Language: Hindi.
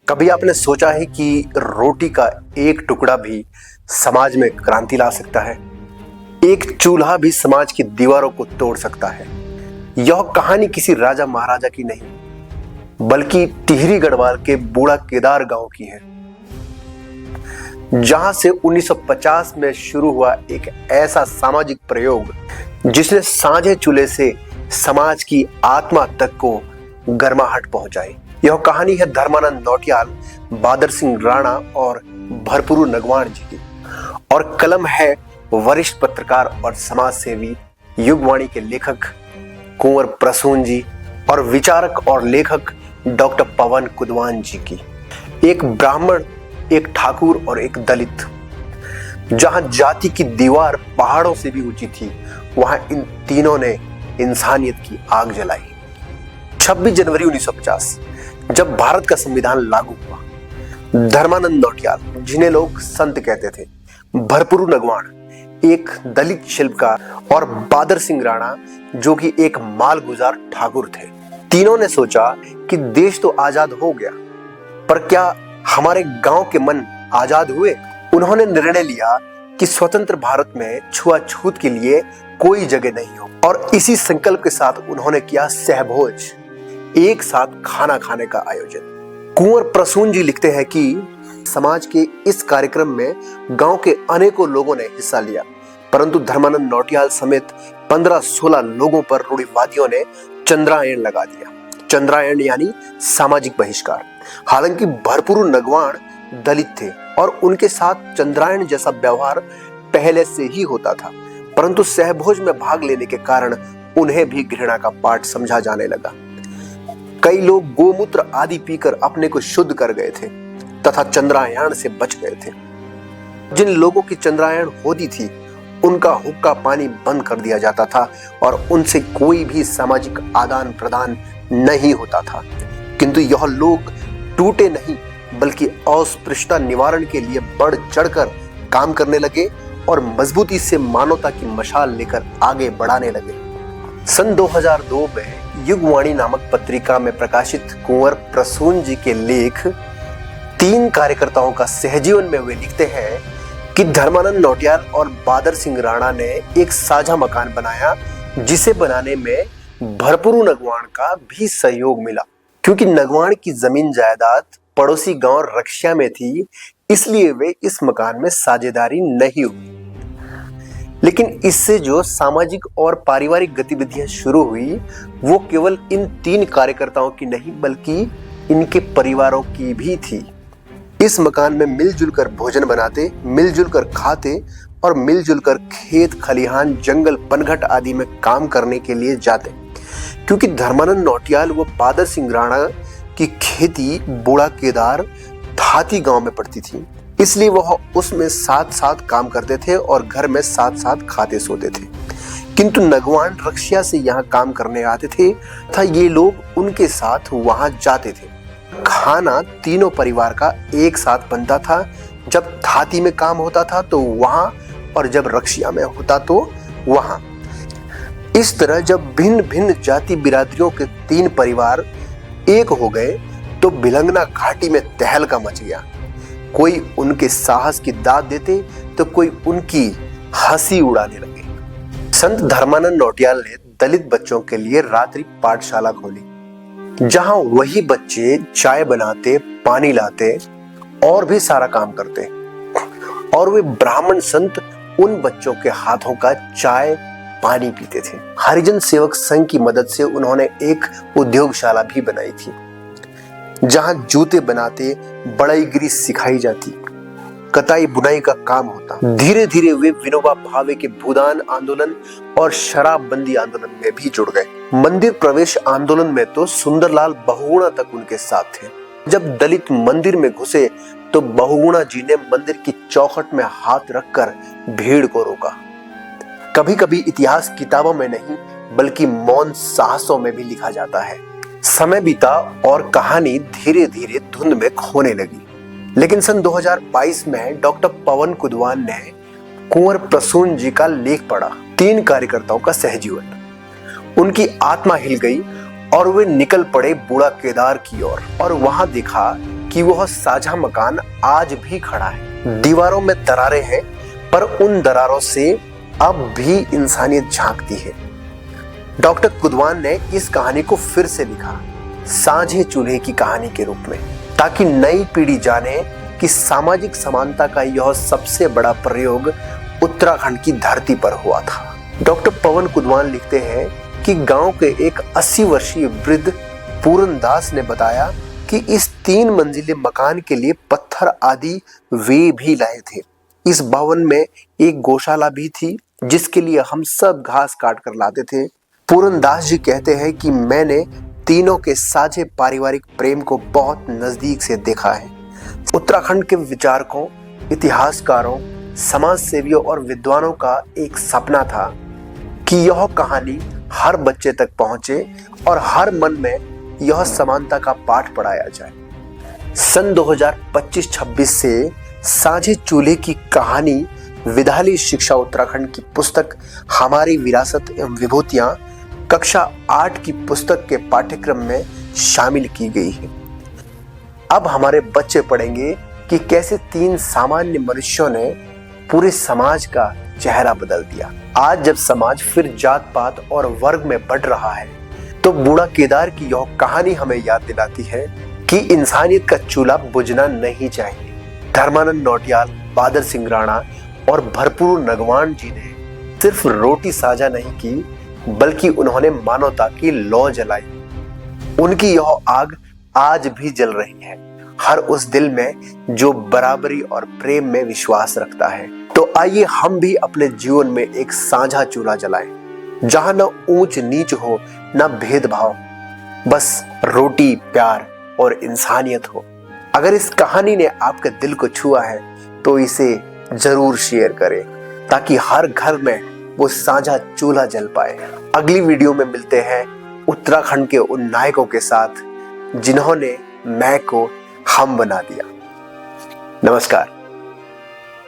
कभी आपने सोचा है कि रोटी का एक टुकड़ा भी समाज में क्रांति ला सकता है? एक चूल्हा भी समाज की दीवारों को तोड़ सकता है। यह कहानी किसी राजा महाराजा की नहीं, बल्कि टिहरी गढ़वाल के बूढ़ा केदार गांव की है, जहां से 1950 में शुरू हुआ एक ऐसा सामाजिक प्रयोग जिसने साझे चूल्हे से समाज की आत्मा तक को गर्माहट पहुंचाई। यह कहानी है धर्मानंद नौटियाल, बादर सिंह राणा और भरपुरु नगवाण जी की, और कलम है वरिष्ठ पत्रकार और समाज सेवी युगवाणी के लेखक कुंवर प्रसून जी और विचारक और लेखक डॉक्टर पवन कुदवान जी की। एक ब्राह्मण, एक ठाकुर और एक दलित। जहां जाति की दीवार पहाड़ों से भी ऊंची थी, वहां इन तीनों ने इंसानियत की आग जलाई। 26 जनवरी 1950 जब भारत का संविधान लागू हुआ, धर्मानंद नौटियाल, जिन्हें लोग संत कहते थे, भरपुरु नगवाण, एक दलित शिल्पकार, और बादर सिंह राणा, जो कि एक मालगुजार ठाकुर थे, तीनों ने सोचा कि देश तो आजाद हो गया, पर क्या हमारे गांव के मन आजाद हुए? उन्होंने निर्णय लिया कि स्वतंत्र भारत में छुआछूत के लिए कोई जगह नहीं हो, और इसी संकल्प के साथ उन्होंने किया सहभोज, एक साथ खाना खाने का आयोजन। कुंवर प्रसून जी लिखते हैं कि समाज के इस कार्यक्रम में गांव के अनेकों लोगों ने हिस्सा लिया, परंतु धर्मानंद नौटियाल समेत 15-16 लोगों पर रूढ़िवादियों ने चंद्रायण लगा दिया। चंद्रायण यानी सामाजिक बहिष्कार। हालांकि भरपुरु नगवाण दलित थे और उनके साथ चंद्रायण जैसा व्यवहार पहले से ही होता था, परंतु सहभोज में भाग लेने के कारण उन्हें भी घृणा का पाठ समझा जाने लगा। कई लोग गोमूत्र आदि पीकर अपने को शुद्ध कर गए थे तथा चंद्रायण से बच गए थे। जिन लोगों की चंद्रायण होती थी, उनका हुक्का पानी बंद कर दिया जाता था और उनसे कोई भी सामाजिक आदान प्रदान नहीं होता था। किंतु यह लोग टूटे नहीं, बल्कि अस्पृश्यता निवारण के लिए बढ़ चढ़कर काम करने लगे और मजबूती से मानवता की मशाल लेकर आगे बढ़ाने लगे। सन 2002 में युगवाणी नामक पत्रिका में प्रकाशित कुंवर प्रसून जी के लेख 3 कार्यकर्ताओं का सहजीवन में वे लिखते हैं कि धर्मानंद नौटियाल और बादर सिंह राणा ने एक साझा मकान बनाया, जिसे बनाने में भरपुरु नगवाण का भी सहयोग मिला। क्योंकि नगवाण की जमीन जायदाद पड़ोसी गांव रक्षिया में थी, इसलिए वे इस मकान में साझेदारी नहीं हुई। लेकिन इससे जो सामाजिक और पारिवारिक गतिविधियां शुरू हुई, वो केवल इन 3 कार्यकर्ताओं की नहीं, बल्कि इनके परिवारों की भी थी। इस मकान में मिलजुल कर भोजन बनाते, मिलजुल कर खाते और मिलजुल कर खेत खलिहान, जंगल, पनघट आदि में काम करने के लिए जाते। क्योंकि धर्मानंद नौटियाल व बादर सिंह राणा की खेती बूढ़ा केदार थाती गांव में पड़ती थी, इसलिए वह उसमें साथ साथ काम करते थे और घर में साथ साथ खाते सोते थे। किंतु नगवाण रक्षिया से यहाँ काम करने आते थे तथा ये लोग उनके साथ वहां जाते थे। खाना तीनों परिवार का एक साथ बनता था। जब थाती में काम होता था तो वहां, और जब रक्षिया में होता तो वहां। इस तरह जब भिन्न भिन्न जाति बिरादरियों के 3 परिवार एक हो गए तो भिलंगना घाटी में तहलका मच गया। कोई उनके साहस की दाद देते तो कोई उनकी हंसी उड़ाने लगे। संत धर्मानंद नौटियाल ने दलित बच्चों के लिए रात्रि पाठशाला खोली, जहां वही बच्चे चाय बनाते, पानी लाते और भी सारा काम करते, और वे ब्राह्मण संत उन बच्चों के हाथों का चाय पानी पीते थे। हरिजन सेवक संघ की मदद से उन्होंने एक उद्योगशाला भी बनाई थी, जहां जूते बनाते, बढ़ईगिरी सिखाई जाती, कताई बुनाई का काम होता। धीरे धीरे वे विनोबा भावे के भूदान आंदोलन और शराबबंदी आंदोलन में भी जुड़ गए। मंदिर प्रवेश आंदोलन में तो सुंदरलाल बहुगुणा तक उनके साथ थे। जब दलित मंदिर में घुसे तो बहुगुणा जी ने मंदिर की चौखट में हाथ रखकर भीड़ को रोका। कभी कभी इतिहास किताबों में नहीं, बल्कि मौन साहसों में भी लिखा जाता है। समय बीता और कहानी धीरे धीरे धुंध में खोने लगी। लेकिन सन 2022 में डॉक्टर पवन कुदवान ने कुंवर प्रसून जी का लेख पढ़ा, 3 कार्यकर्ताओं का सहजीवन। उनकी आत्मा हिल गई और वे निकल पड़े बूढ़ा केदार की ओर, और वहां देखा कि वह साझा मकान आज भी खड़ा है। दीवारों में दरारें हैं, पर उन दरारों से अब भी इंसानियत झांकती है। डॉक्टर कुदवान ने इस कहानी को फिर से लिखा साझे चूल्हे की कहानी के रूप में, ताकि नई पीढ़ी जाने कि सामाजिक समानता का यह सबसे बड़ा प्रयोग उत्तराखंड की धरती पर हुआ था। डॉक्टर पवन कुदवान लिखते हैं कि गांव के एक 80 वर्षीय वृद्ध पूरन दास ने बताया कि इस 3 मंजिले मकान के लिए पत्थर आदि वे भी लाए थे। इस भवन में एक गौशाला भी थी, जिसके लिए हम सब घास काट कर लाते थे। पूरन दास जी कहते हैं कि मैंने तीनों के साझे पारिवारिक प्रेम को बहुत नजदीक से देखा है। उत्तराखंड के विचारकों, इतिहासकारों, समाज सेवियों और विद्वानों का एक सपना था कि यह कहानी हर बच्चे तक पहुंचे और हर मन में यह समानता का पाठ पढ़ाया जाए। सन 2025-26 से साझे चूल्हे की कहानी विद्यालय शिक्षा उत्तराखंड की पुस्तक हमारी विरासत एवं विभूतियां कक्षा 8 की पुस्तक के पाठ्यक्रम में शामिल की गई है। अब हमारे बच्चे पढ़ेंगे कि कैसे 3 सामान्य मनुष्यों ने पूरे समाज का चेहरा बदल दिया। आज जब समाज फिर जात पात और वर्ग में बढ़ रहा है, तो बूढ़ा केदार की यह कहानी हमें याद दिलाती है कि इंसानियत का चूल्हा बुझना नहीं चाहिए। धर्मानंद नौटियाल, बहादुर सिंह राणा और भरपूर नगवान जी ने सिर्फ रोटी साझा नहीं की, बल्कि उन्होंने मानवता की लौ जलाई। उनकी यह आग आज भी जल रही है, हर उस दिल में जो बराबरी और प्रेम में विश्वास रखता है। तो आइए हम भी अपने जीवन में एक साझा चूल्हा जलाएं, जहां न ऊंच नीच हो, न भेदभाव, बस रोटी, प्यार और इंसानियत हो। अगर इस कहानी ने आपके दिल को छुआ है, तो इसे जरूर शेयर करें, ताकि हर घर में वो साझा चूल्हा जल पाए। अगली वीडियो में मिलते हैं उत्तराखंड के उन नायकों के साथ जिन्होंने मैं को हम बना दिया। नमस्कार।